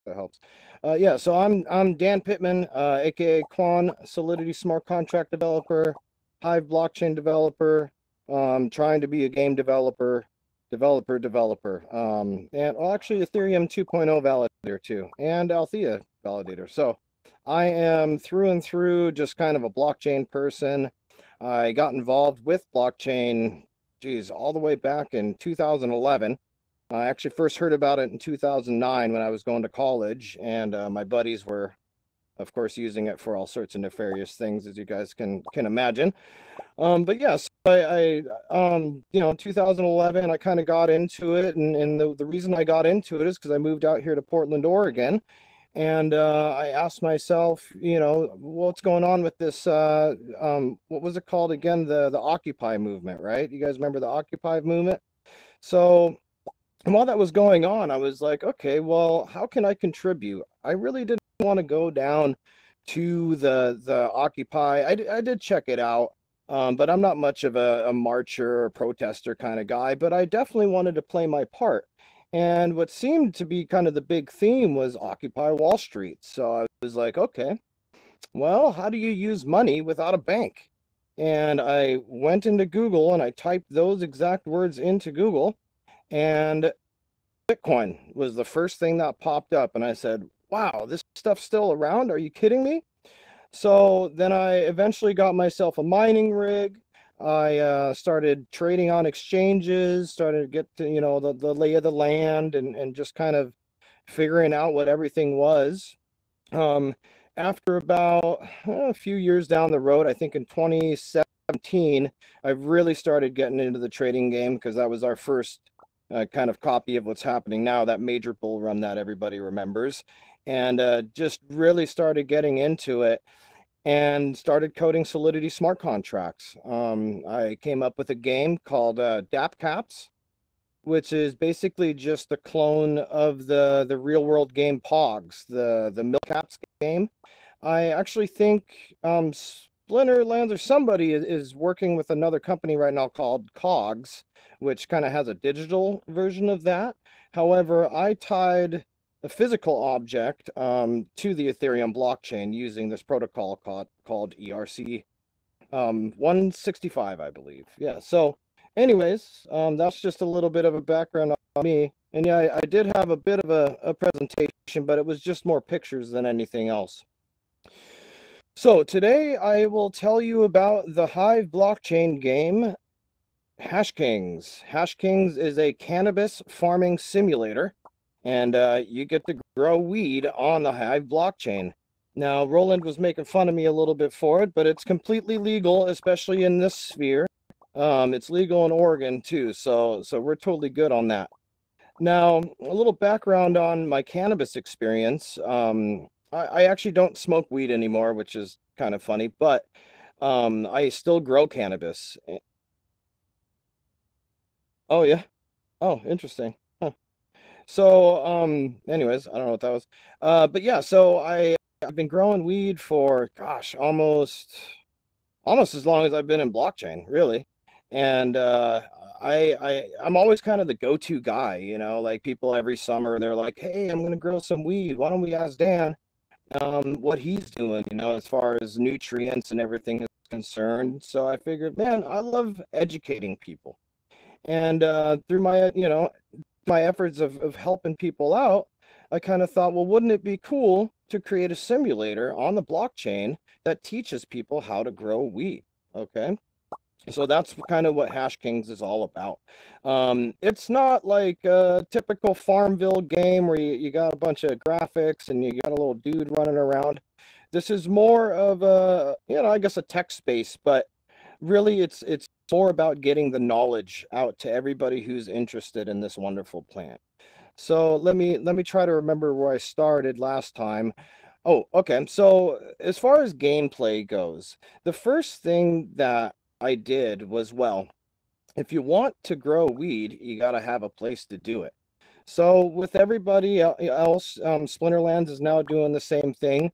that helps. Yeah, so I'm Dan Pittman, aka qwoyn, Solidity smart contract developer, Hive blockchain developer, trying to be a game developer, and well, actually Ethereum 2.0 validator too, and Althea validator. So I am through and through just kind of a blockchain person. I got involved with blockchain, geez, all the way back in 2011. I actually first heard about it in 2009 when I was going to college, and my buddies were, of course, using it for all sorts of nefarious things, as you guys can imagine. But yes, in 2011, I kind of got into it, and the reason I got into it is because I moved out here to Portland, Oregon, and I asked myself, what's going on with this? What was it called again? The Occupy movement, right? You guys remember the Occupy movement? So. And while that was going on, I was like, okay, well, how can I contribute? I really didn't want to go down to the Occupy. I did check it out, but I'm not much of a marcher or protester kind of guy, but I definitely wanted to play my part. And what seemed to be kind of the big theme was Occupy Wall Street. So I was like, okay, well, how do you use money without a bank? And I went into Google and I typed those exact words into Google. And Bitcoin was the first thing that popped up. And I said, wow, this stuff's still around? Are you kidding me? So then I eventually got myself a mining rig. I started trading on exchanges, started to get to, the lay of the land and just kind of figuring out what everything was. Um, After about a few years down the road, I think in 2017, I really started getting into the trading game because that was our first kind of copy of what's happening now, that major bull run that everybody remembers, and just really started getting into it and started coding Solidity smart contracts. I came up with a game called DAP Caps, which is basically just a clone of the real world game Pogs, the Milk Caps game. I actually think Splinterlands or somebody is working with another company right now called Cogs, which kind of has a digital version of that. However, I tied a physical object to the Ethereum blockchain using this protocol called ERC 165, I believe. Yeah. So, anyways, that's just a little bit of a background on me. And yeah, I did have a bit of a presentation, but it was just more pictures than anything else. So today I will tell you about the Hive blockchain game, Hashkings. Hashkings is a cannabis farming simulator, and you get to grow weed on the Hive blockchain. Now, Roland was making fun of me a little bit for it, but it's completely legal, especially in this sphere. It's legal in Oregon too, so we're totally good on that. Now, a little background on my cannabis experience. I actually don't smoke weed anymore, which is kind of funny, but I still grow cannabis. Oh yeah. Oh, interesting. Huh. So, anyways, I don't know what that was. But yeah, so I've been growing weed for gosh, almost as long as I've been in blockchain, really. And I'm always kind of the go-to guy, like people every summer they're like, "Hey, I'm gonna grow some weed. Why don't we ask Dan what he's doing, as far as nutrients and everything is concerned?" So I figured, man, I love educating people. And through my efforts of helping people out, I kind of thought, well, wouldn't it be cool to create a simulator on the blockchain that teaches people how to grow weed? Okay. So that's kind of what Hashkings is all about. It's not like a typical Farmville game where you got a bunch of graphics and you got a little dude running around. This is more of a, I guess a tech space, but really it's more about getting the knowledge out to everybody who's interested in this wonderful plant. So let me try to remember where I started last time. Oh, okay. So as far as gameplay goes, the first thing that I did was, well, if you want to grow weed, you got to have a place to do it. So with everybody else, Splinterlands is now doing the same thing.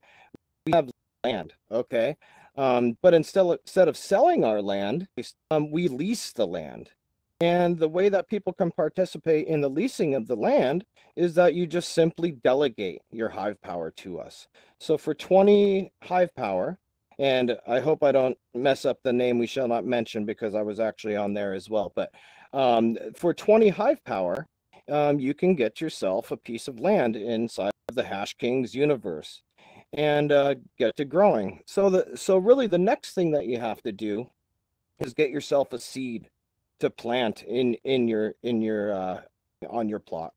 We have land, okay? But instead of selling our land, we lease the land. And the way that people can participate in the leasing of the land is that you just simply delegate your hive power to us. So for 20 hive power, and I hope I don't mess up the name we shall not mention because I was actually on there as well, but for 20 hive power, you can get yourself a piece of land inside of the Hashkings universe and get to growing. So really the next thing that you have to do is get yourself a seed to plant in your on your plot.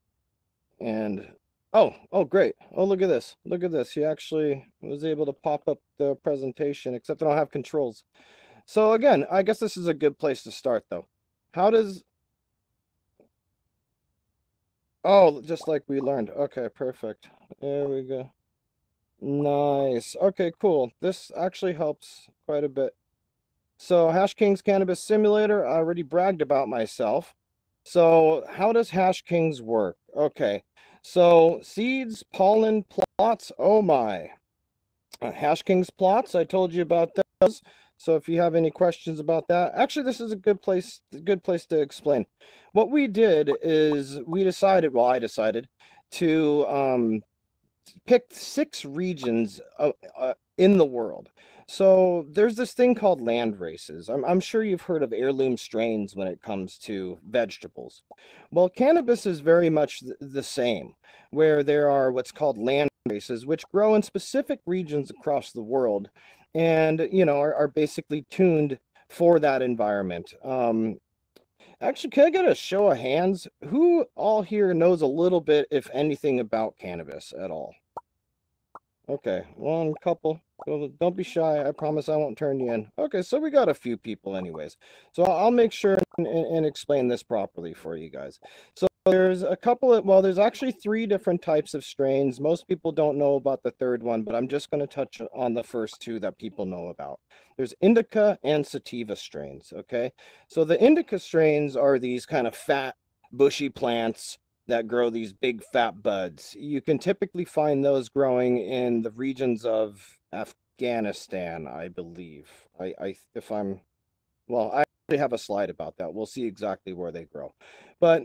And oh great. Oh, look at this. Look at this. He actually was able to pop up the presentation, except I don't have controls. So again, I guess this is a good place to start though. How does Oh, just like we learned. Okay, perfect. There we go. Nice. Okay, cool. This actually helps quite a bit. So Hashkings Cannabis Simulator, I already bragged about myself. So how does Hashkings work? Okay, so seeds, pollen, plots, oh my. Hashkings plots, I told you about those. So if you have any questions about that, actually this is a good place to explain. What we did is we decided, well, I decided to picked 6 regions in the world. So there's this thing called land races. I'm sure you've heard of heirloom strains when it comes to vegetables. Well, cannabis is very much the same, where there are what's called land races, which grow in specific regions across the world and, you know, are basically tuned for that environment. Actually, can I get a show of hands? Who all here knows a little bit, if anything, about cannabis at all? Okay, one couple. Don't be shy. I promise I won't turn you in. Okay, so we got a few people anyways. So I'll make sure and explain this properly for you guys. So there's a couple of, well, there's actually 3 different types of strains. Most people don't know about the third one, but I'm just going to touch on the first 2 that people know about. There's indica and sativa strains, okay? So the indica strains are these kind of fat, bushy plants that grow these big fat buds. You can typically find those growing in the regions of Afghanistan, I believe. If I'm, well, I actually have a slide about that. We'll see exactly where they grow. But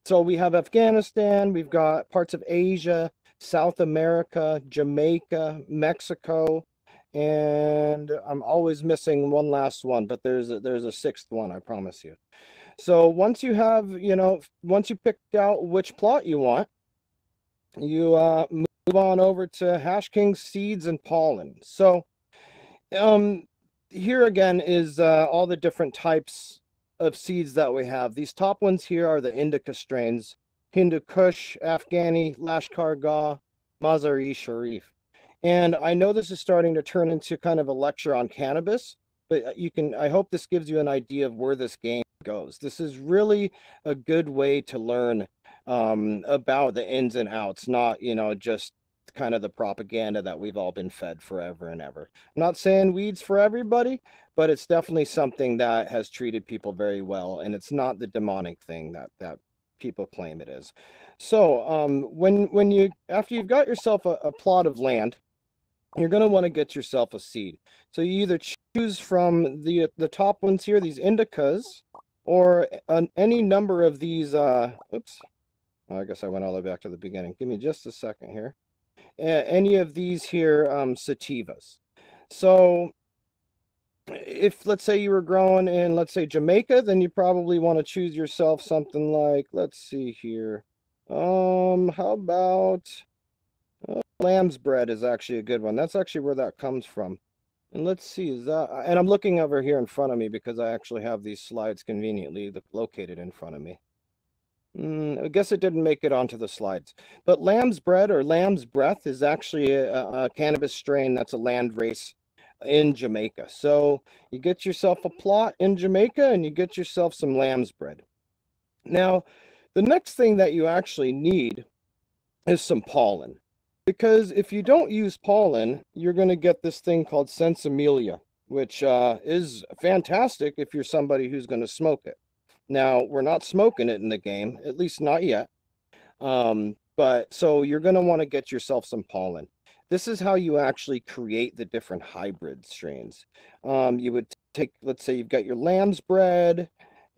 so we have Afghanistan, we've got parts of Asia, South America, Jamaica, Mexico, and I'm always missing one last one, but there's a 6th one, I promise you. So once you have, you know, once you picked out which plot you want, you move on over to Hashkings seeds and pollen. So here again is all the different types of seeds that we have. These top ones here are the indica strains: Hindu Kush, Afghani, Lashkar Gah, Mazar-e Sharif. And I know this is starting to turn into kind of a lecture on cannabis, but you can, I hope this gives you an idea of where this game goes. This is really a good way to learn about the ins and outs, not, you know, just kind of the propaganda that we've all been fed forever and ever. I'm not saying weed's for everybody, but it's definitely something that has treated people very well, and it's not the demonic thing that people claim it is. So when you, after you've got yourself a plot of land, you're going to want to get yourself a seed. So you either choose from the top ones here, these indicas, or any number of these, oops, oh, I guess I went all the way back to the beginning. Give me just a second here. Any of these here, sativas. So if, let's say you were growing in, let's say Jamaica, then you probably want to choose yourself something like, let's see here. How about lamb's bread is actually a good one. That's actually where that comes from. And let's see, is that, and I'm looking over here in front of me because I actually have these slides conveniently located in front of me. I guess it didn't make it onto the slides. But lamb's bread or lamb's breath is actually a cannabis strain that's a land race in Jamaica. So you get yourself a plot in Jamaica and you get yourself some lamb's bread. Now, the next thing that you actually need is some pollen. Because if you don't use pollen, you're going to get this thing called sensimelia, which is fantastic if you're somebody who's going to smoke it. Now, we're not smoking it in the game, at least not yet. But so you're going to want to get yourself some pollen. This is how you actually create the different hybrid strains. You would take, let's say you've got your lamb's bread,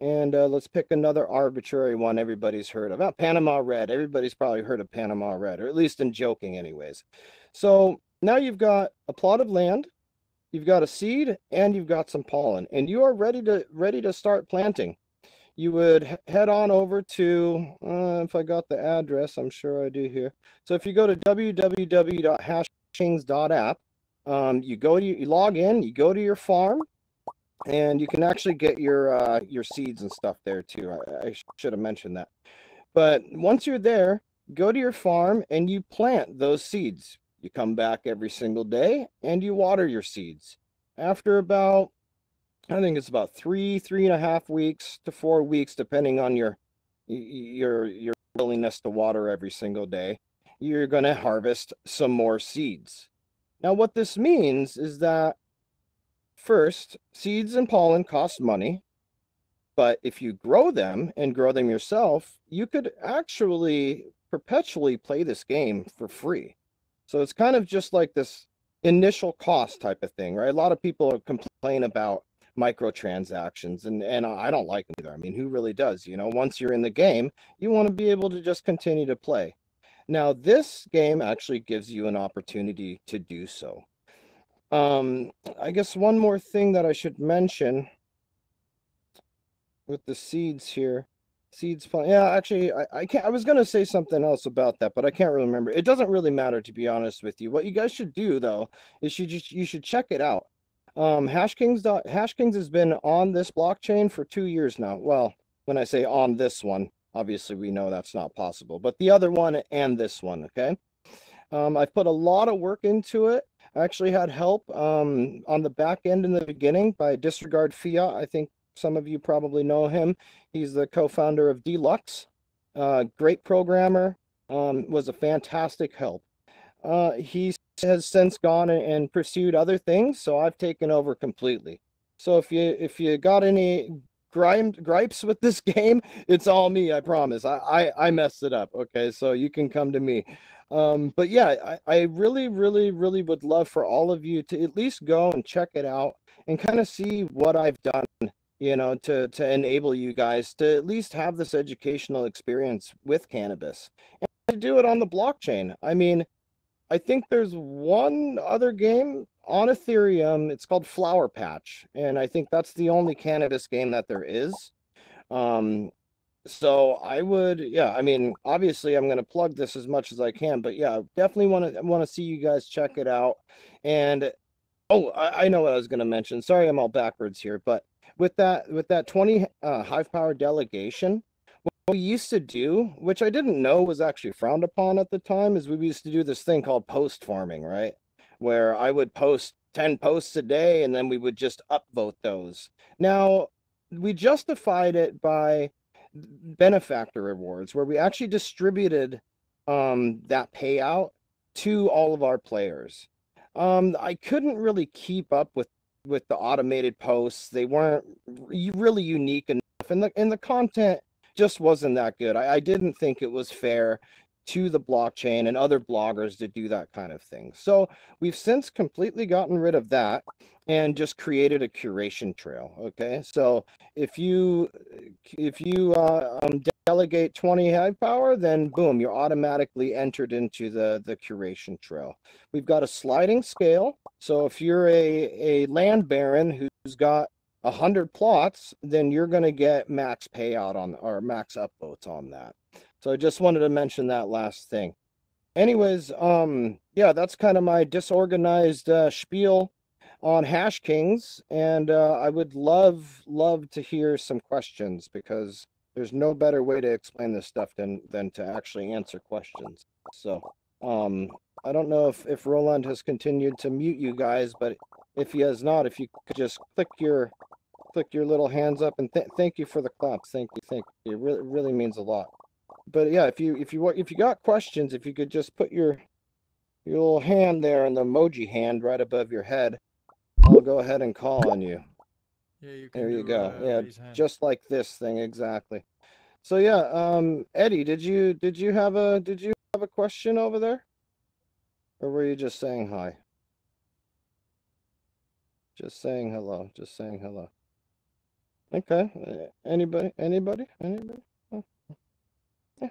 And let's pick another arbitrary one everybody's heard of. Panama Red. Everybody's probably heard of Panama Red, or at least in joking anyways. So now you've got a plot of land, you've got a seed, and you've got some pollen, and you are ready to start planting. You would head on over to, if I got the address, I'm sure I do here. So if you go to www.hashkings.app, you log in, you go to your farm, and you can actually get your seeds and stuff there too. I should have mentioned that. But once you're there, go to your farm and you plant those seeds. You come back every single day and you water your seeds. After about, I think it's about 3.5 weeks to 4 weeks, depending on your willingness to water every single day, you're going to harvest some more seeds. Now, what this means is that first, seeds and pollen cost money, but if you grow them and grow them yourself, you could actually perpetually play this game for free. So it's kind of just like this initial cost type of thing, right? A lot of people complain about microtransactions, and I don't like them either. I mean, who really does? You know, once you're in the game, you want to be able to just continue to play. Now, this game actually gives you an opportunity to do so. I guess one more thing that I should mention with the seeds here. Seeds, yeah, actually, I can't. I was gonna say something else about that, but I can't really remember. It doesn't really matter, to be honest with you. What you guys should do though is you should check it out. Hashkings has been on this blockchain for 2 years now. Well, when I say on this one, obviously we know that's not possible, but the other one and this one, okay? I've put a lot of work into it. I actually had help on the back end in the beginning by Disregard Fiat. I think some of you probably know him. He's the co-founder of Deluxe. Great programmer, was a fantastic help. He has since gone and pursued other things, so I've taken over completely. So if you got any gripes with this game, it's all me, I promise. I messed it up, okay? So you can come to me. But yeah, I really, really, really would love for all of you to at least go and check it out and kind of see what I've done, you know, to enable you guys to at least have this educational experience with cannabis and to do it on the blockchain. I mean, I think there's one other game on Ethereum. It's called Flower Patch, and I think that's the only cannabis game that there is. So I would, yeah, I mean, obviously I'm going to plug this as much as I can, but yeah, definitely want to see you guys check it out. And oh, I know what I was going to mention. Sorry, I'm all backwards here, but with that 20 Hive Power delegation, what we used to do, which I didn't know was actually frowned upon at the time, is we used to do this thing called post farming, right? Where I would post 10 posts a day and then we would just upvote those. Now, we justified it by benefactor rewards, where we actually distributed that payout to all of our players. I couldn't really keep up with the automated posts. They weren't really unique enough, and the content just wasn't that good. I didn't think it was fair to the blockchain and other bloggers to do that kind of thing. So we've since completely gotten rid of that and just created a curation trail. Okay, so if you delegate 20 Hive Power, then boom, you're automatically entered into the curation trail. We've got a sliding scale. So if you're a land baron who's got 100 plots, then you're going to get max payout on, or max upvotes on that. So I just wanted to mention that last thing. Anyways, yeah, that's kind of my disorganized spiel on Hashkings, and I would love to hear some questions, because there's no better way to explain this stuff than to actually answer questions. So I don't know if Roland has continued to mute you guys, but if he has not, if you could just click your little hands up, and thank you for the claps. Thank you. It really means a lot. But yeah, if you got questions, if you could just put your little hand there and the emoji hand right above your head, I'll go ahead and call on you. Yeah, you can There you go. Yeah, raise hand. just like this thing exactly. So yeah, Eddie, did you have a question over there, or were you just saying hi? Just saying hello. Just saying hello. Okay. Anybody? Oh, yeah.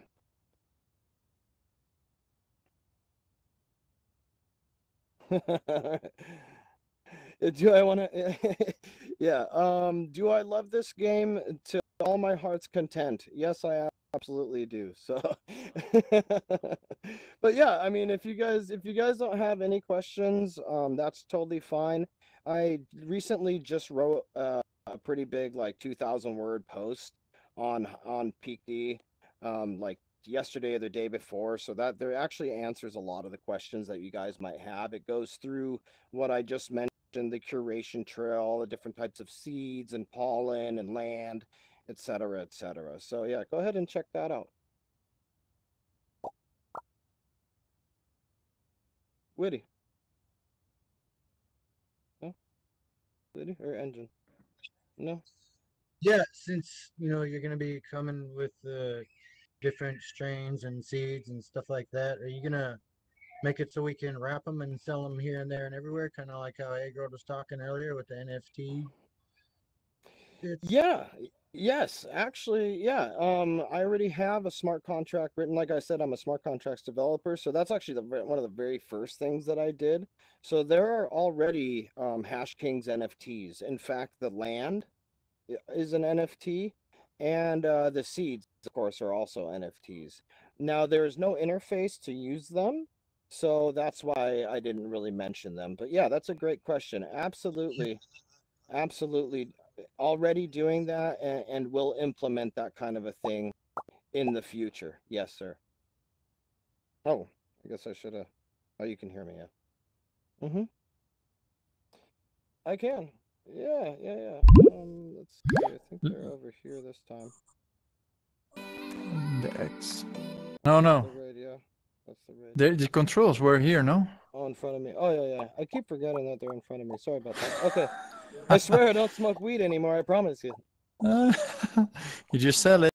Do I want to? Yeah. Do I love this game to all my heart's content? Yes, I absolutely do. So, but yeah, I mean, if you guys don't have any questions, that's totally fine. I recently just wrote a pretty big, like 2,000 word post on Peak D, like yesterday or the day before, so that there actually answers a lot of the questions that you guys might have. It goes through what I just mentioned, the curation trail, all the different types of seeds and pollen and land, etc., etc. So yeah, go ahead and check that out. Witty. No? Witty or engine? No? Yeah, since you're gonna be coming with different strains and seeds and stuff like that, are you gonna make it so we can wrap them and sell them here and there and everywhere, kind of like how Agro was talking earlier with the NFT bits? Yeah, yes, actually, yeah. I already have a smart contract written. Like I said, I'm a smart contracts developer, so that's actually one of the very first things that I did. So there are already Hashkings NFTs. In fact, the land is an NFT, and the seeds, of course, are also NFTs. Now, there's no interface to use them, so that's why I didn't really mention them. But yeah, that's a great question. Absolutely, absolutely, already doing that, and will implement that kind of a thing in the future. Yes, sir. Oh, I guess I should have. Oh, you can hear me, yeah. Mm-hmm. I can. Yeah, yeah, yeah. Let's see. I think they're over here this time. The X. No, That's no. the radio. That's the radio. The controls were here, no? Oh, in front of me. Oh, yeah, yeah. I keep forgetting that they're in front of me. Sorry about that. Okay. I swear I don't smoke weed anymore. I promise you. You just sell it.